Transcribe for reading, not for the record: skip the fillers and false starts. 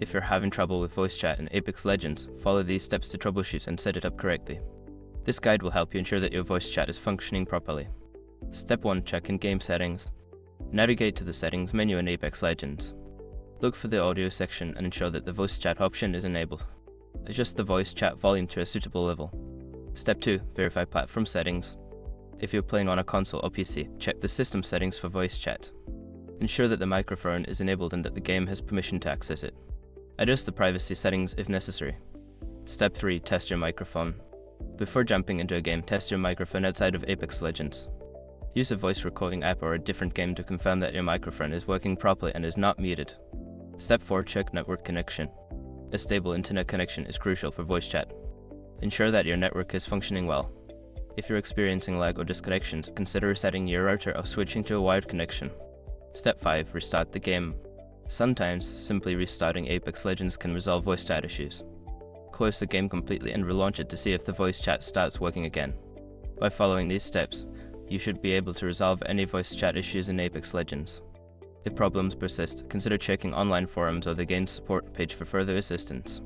If you're having trouble with voice chat in Apex Legends, follow these steps to troubleshoot and set it up correctly. This guide will help you ensure that your voice chat is functioning properly. Step 1. Check in-game settings. Navigate to the settings menu in Apex Legends. Look for the audio section and ensure that the voice chat option is enabled. Adjust the voice chat volume to a suitable level. Step 2. Verify platform settings. If you're playing on a console or PC, check the system settings for voice chat. Ensure that the microphone is enabled and that the game has permission to access it. Adjust the privacy settings if necessary. Step 3. Test your microphone. Before jumping into a game, test your microphone outside of Apex Legends. Use a voice recording app or a different game to confirm that your microphone is working properly and is not muted. Step 4. Check network connection. A stable internet connection is crucial for voice chat. Ensure that your network is functioning well. If you're experiencing lag or disconnections, consider resetting your router or switching to a wired connection. Step 5. Restart the game. Sometimes, simply restarting Apex Legends can resolve voice chat issues. Close the game completely and relaunch it to see if the voice chat starts working again. By following these steps, you should be able to resolve any voice chat issues in Apex Legends. If problems persist, consider checking online forums or the game's support page for further assistance.